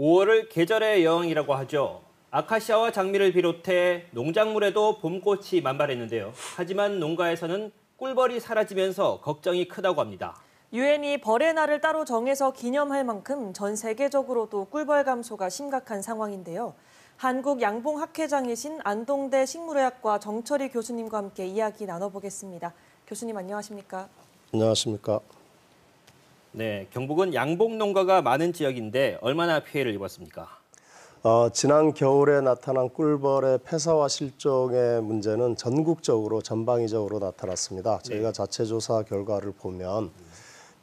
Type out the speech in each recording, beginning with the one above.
5월을 계절의 여왕이라고 하죠. 아카시아와 장미를 비롯해 농작물에도 봄꽃이 만발했는데요. 하지만 농가에서는 꿀벌이 사라지면서 걱정이 크다고 합니다. 유엔이 벌의 날을 따로 정해서 기념할 만큼 전 세계적으로도 꿀벌 감소가 심각한 상황인데요. 한국양봉학회장이신 안동대 식물의학과 정철희 교수님과 함께 이야기 나눠보겠습니다. 교수님 안녕하십니까? 안녕하십니까? 네, 경북은 양봉 농가가 많은 지역인데 얼마나 피해를 입었습니까? 지난 겨울에 나타난 꿀벌의 폐사와 실종의 문제는 전국적으로 전방위적으로 나타났습니다. 저희가 자체 조사 결과를 보면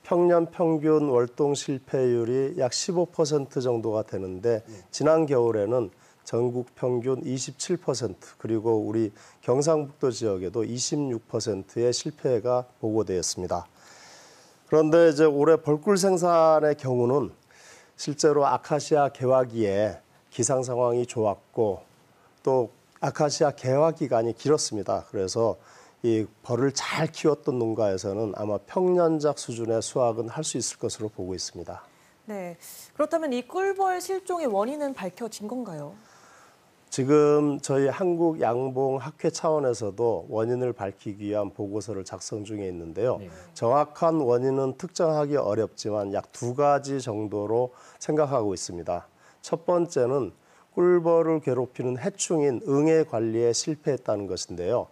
평년 평균 월동 실패율이 약 15% 정도가 되는데 지난 겨울에는 전국 평균 27% 그리고 우리 경상북도 지역에도 26%의 실패가 보고되었습니다. 그런데 이제 올해 벌꿀 생산의 경우는 실제로 아카시아 개화기에 기상 상황이 좋았고 또 아카시아 개화 기간이 길었습니다. 그래서 이 벌을 잘 키웠던 농가에서는 아마 평년작 수준의 수확은 할 수 있을 것으로 보고 있습니다. 네, 그렇다면 이 꿀벌 실종의 원인은 밝혀진 건가요? 지금 저희 한국양봉학회 차원에서도 원인을 밝히기 위한 보고서를 작성 중에 있는데요. 정확한 원인은 특정하기 어렵지만 약 2가지 정도로 생각하고 있습니다. 첫 번째는 꿀벌을 괴롭히는 해충인 응애 관리에 실패했다는 것인데요.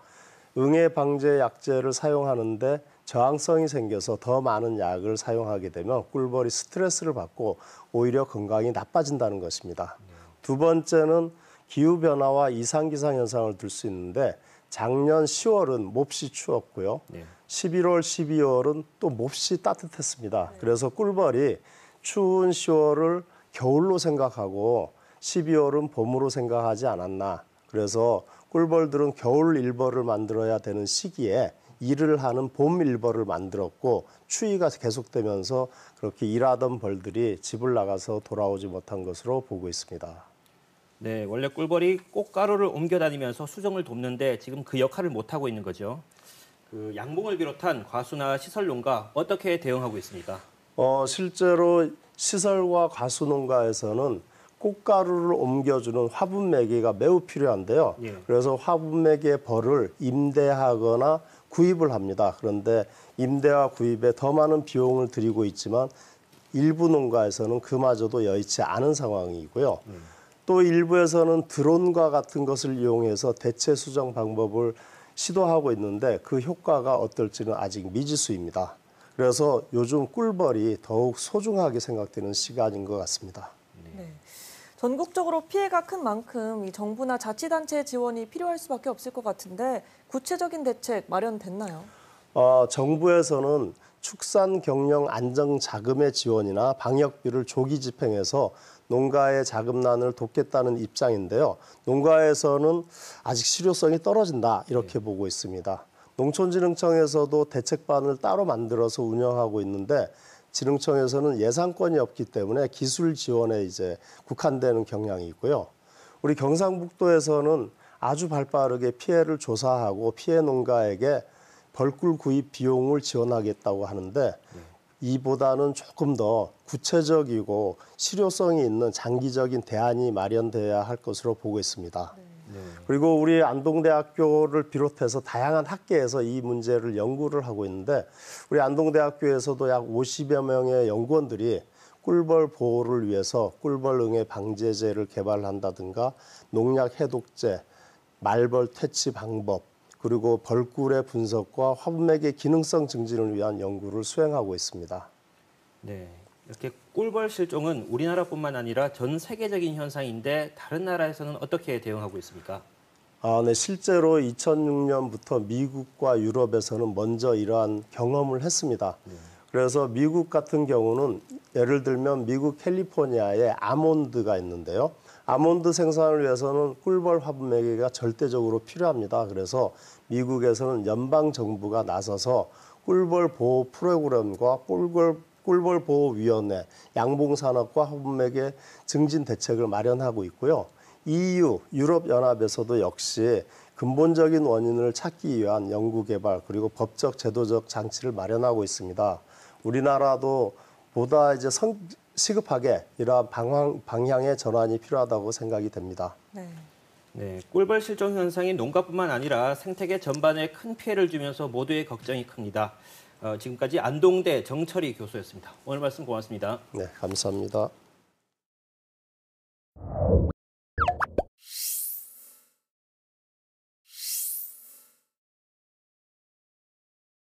응애 방제 약제를 사용하는데 저항성이 생겨서 더 많은 약을 사용하게 되면 꿀벌이 스트레스를 받고 오히려 건강이 나빠진다는 것입니다. 두 번째는 기후변화와 이상기상 현상을 들 수 있는데 작년 10월은 몹시 추웠고요. 11월, 12월은 또 몹시 따뜻했습니다. 그래서 꿀벌이 추운 10월을 겨울로 생각하고 12월은 봄으로 생각하지 않았나. 그래서 꿀벌들은 겨울 일벌을 만들어야 되는 시기에 일을 하는 봄 일벌을 만들었고 추위가 계속되면서 그렇게 일하던 벌들이 집을 나가서 돌아오지 못한 것으로 보고 있습니다. 네, 원래 꿀벌이 꽃가루를 옮겨 다니면서 수정을 돕는데 지금 그 역할을 못하고 있는 거죠. 그 양봉을 비롯한 과수나 시설 농가 어떻게 대응하고 있습니까? 실제로 시설과 과수 농가에서는 꽃가루를 옮겨주는 화분 매개가 매우 필요한데요. 그래서 화분 매개 벌을 임대하거나 구입을 합니다. 그런데 임대와 구입에 더 많은 비용을 들이고 있지만 일부 농가에서는 그마저도 여의치 않은 상황이고요. 또 일부에서는 드론과 같은 것을 이용해서 대체 수정 방법을 시도하고 있는데 그 효과가 어떨지는 아직 미지수입니다. 그래서 요즘 꿀벌이 더욱 소중하게 생각되는 시간인 것 같습니다. 네. 전국적으로 피해가 큰 만큼 이 정부나 자치단체의 지원이 필요할 수밖에 없을 것 같은데 구체적인 대책 마련됐나요? 정부에서는 축산 경영 안정 자금의 지원이나 방역비를 조기 집행해서 농가의 자금난을 돕겠다는 입장인데요. 농가에서는 아직 실효성이 떨어진다 이렇게 보고 있습니다. 농촌진흥청에서도 대책반을 따로 만들어서 운영하고 있는데 진흥청에서는 예산권이 없기 때문에 기술 지원에 이제 국한되는 경향이 있고요. 우리 경상북도에서는 아주 발빠르게 피해를 조사하고 피해 농가에게 벌꿀 구입 비용을 지원하겠다고 하는데 이보다는 조금 더 구체적이고 실효성이 있는 장기적인 대안이 마련돼야 할 것으로 보고 있습니다. 그리고 우리 안동대학교를 비롯해서 다양한 학계에서 이 문제를 연구를 하고 있는데 우리 안동대학교에서도 약 50여 명의 연구원들이 꿀벌 보호를 위해서 꿀벌 응애 방제제를 개발한다든가 농약 해독제, 말벌 퇴치 방법, 그리고 벌꿀의 분석과 화분맥의 기능성 증진을 위한 연구를 수행하고 있습니다. 네, 이렇게 꿀벌 실종은 우리나라뿐만 아니라 전 세계적인 현상인데 다른 나라에서는 어떻게 대응하고 있습니까? 네, 실제로 2006년부터 미국과 유럽에서는 먼저 이러한 경험을 했습니다. 그래서 미국 같은 경우는 예를 들면 미국 캘리포니아에 아몬드가 있는데요. 아몬드 생산을 위해서는 꿀벌 화분 매개가 절대적으로 필요합니다. 그래서 미국에서는 연방 정부가 나서서 꿀벌 보호 프로그램과 꿀벌 보호 위원회, 양봉 산업과 화분 매개 증진 대책을 마련하고 있고요. EU, 유럽 연합에서도 역시 근본적인 원인을 찾기 위한 연구 개발 그리고 법적 제도적 장치를 마련하고 있습니다. 우리나라도 보다 이제 시급하게 이러한 방향의 전환이 필요하다고 생각이 됩니다. 네. 네, 꿀벌 실종 현상이 농가뿐만 아니라 생태계 전반에 큰 피해를 주면서 모두의 걱정이 큽니다. 지금까지 안동대 정철희 교수였습니다. 오늘 말씀 고맙습니다. 네, 감사합니다.